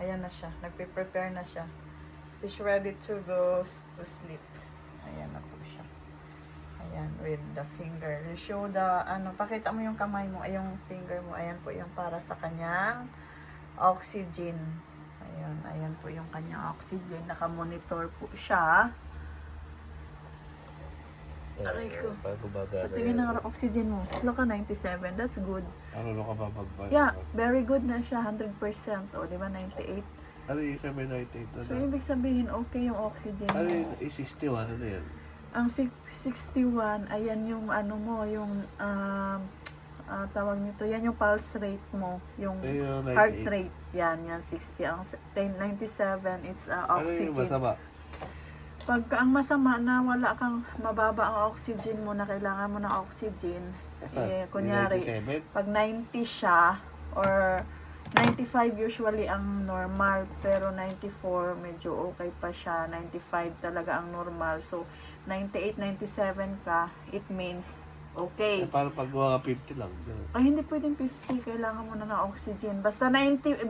Ayan na siya. Nagpe-prepare na siya. He's ready to go to sleep. Ayan na po siya. Ayan, with the finger. You show the, pakita mo yung kamay mo, ay yung finger mo. Ayan po yung para sa kanyang oxygen. Ayan, ayan po yung kanyang oxygen. Naka-monitor po siya. Aray ko. Patingin ng oxygen mo. Look ka, 97. That's good. Ano ka babagbayan? Yeah, very good na siya. 100%. O, di ba, 98? Ano yung kami 98? So, ibig sabihin, okay yung oxygen Ano mo. yung 61? Ano yan? Ang 61, ayan yung ano mo, yung tawag nito, yan yung pulse rate mo, yung Yung heart 98. rate. Yan, 60. Ang 97, it's Ano yung oxygen. masama? Pagka ang masama na wala kang mababa ang oxygen mo, na kailangan mo ng oxygen, Saan? kunyari, 97? pag 90 siya, or 95 usually ang normal, pero 94 medyo okay pa siya, 95 talaga ang normal. So, 98, 97 ka, it means okay. Para pag mga 50 lang. Ganun. Ay, hindi pwedeng 50, kailangan mo na ng oxygen. Basta 90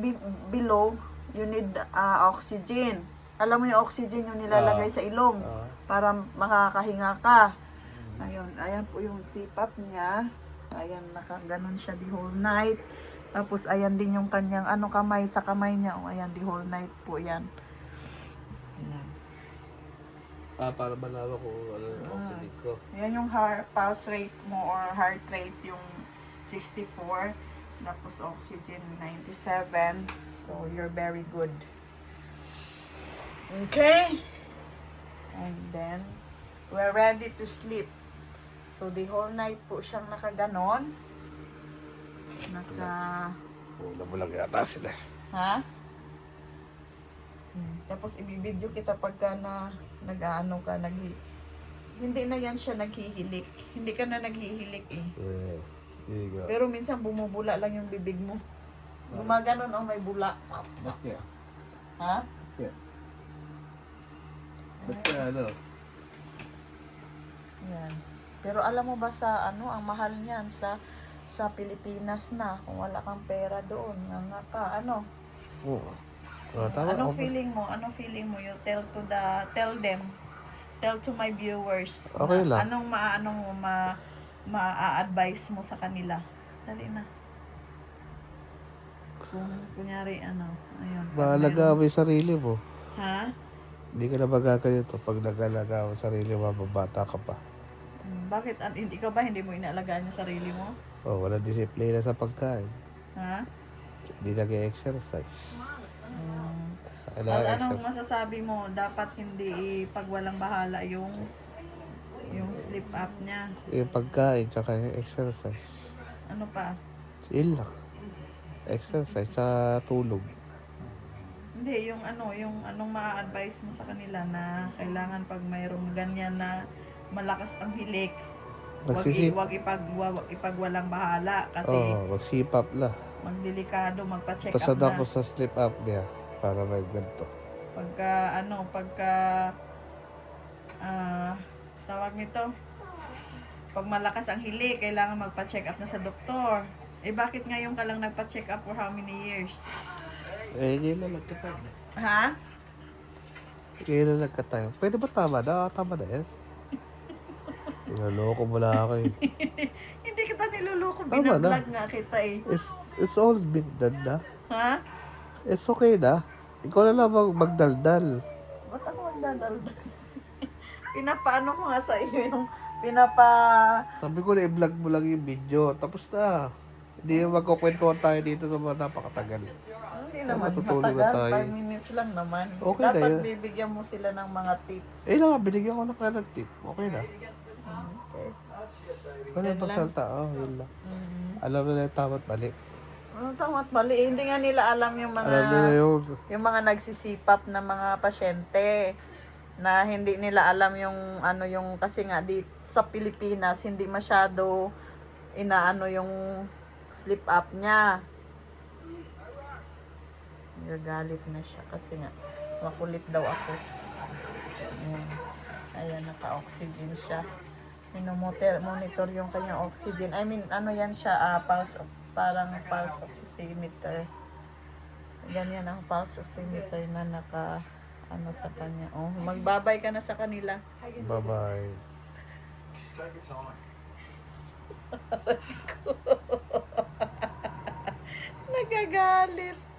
below, you need oxygen. Alam mo yung oxygen yung nilalagay sa ilong para makakahinga ka. Ayun, ayan po yung CPAP niya. Ayan, nakaganon siya the whole night. Tapos, ayan din yung kanyang kamay sa kamay niya. O, ayan, the whole night po yan. Ayan. Para malaman ko ano yung oxygen ko. Yan yung pulse rate mo or heart rate yung 64. Tapos, oxygen 97. So, you're very good. Okay? And then, we're ready to sleep. So, the whole night po siyang nakaganon. Bulag yata sila. Ha? Tapos, ibibidyo kita pagka nag-ano ka, hindi na yan siya naghihilik. Hindi ka na naghihilik eh. Yeah. Pero minsan bumubula lang yung bibig mo. Gumaganon ang may bula. Yeah. Ha? Yeah. Ba't ka ano? Yan. Pero alam mo ba ang mahal niyan sa Pilipinas na, kung wala kang pera doon, nga ka, Oo. Anong feeling mo? You tell them, tell to my viewers. Okay lang. Anong ma-advise mo sa kanila? Dali na. Kung kunyari, ayun. Maalaga mo yung sarili mo. Ha? Hindi ka na magaganito pag nag-alaga mo sarili mo, mababata ka pa. Bakit? Ikaw ba hindi mo inaalagaan yung sarili mo? Wala disiplina sa pagkain. Ha? Hindi nag-exercise. At anong masasabi mo? Dapat hindi pag walang bahala yung sleep apnea. Yung pagkain, tsaka yung exercise. Ano pa? Yun lang. Exercise, tsaka tulog. Hindi, yung anong ma-advise mo sa kanila na kailangan pag mayroong ganyan na malakas ang hilik, wag ipagwalang bahala kasi magsipap lang. magdelikado, magpa-check Tapos up na. tapos sa sleep apnea para may ganito. Pagka tawag nito, pag malakas ang hilik, kailangan magpa-check up na sa doktor. Eh bakit ngayon ka lang nagpa-check up for how many years? Hindi na nagkatayo. Ha? Hindi na nagkatayo. Pwede ba tama na? Tama na yan. Niloloko mo na ako eh. Hindi kita niloloko, Tama binablog nga kita eh. It's all been done na. Ha? It's okay na. Ikaw na lang magdaldal. Ba't ako magdadaldal? Pinapaano ko nga sa iyo yung Sabi ko na i-vlog mo lang yung video. Tapos na. Hindi magkukwentuhan tayo dito sa mga napakatagal. Hindi naman matutulog na matagal, tayo. 5 minutes lang naman. Okay na Dapat yun. bibigyan mo sila ng mga tips. Binigyan ko na kaya ng tip. Okay na. Ano yung pagsalta? Yun lang. Alam na yung tama't mali. Tama at mali. Hindi nga nila alam yung mga Alam na yung... yung mga nagsisipap na mga pasyente na hindi nila alam yung yung kasi nga di sa Pilipinas hindi masyado yung sleep apnea. Gagalit na siya kasi nga makulit daw ako. Ayan, naka-oxygen siya. Monitor yung kanyang oxygen. I mean, yan siya, pulse, parang pulse oximeter. Ganyan ang pulse oximeter na naka ano sa kanya. Oh, magbabay ka na sa kanila. Bye-bye. Nagagalit.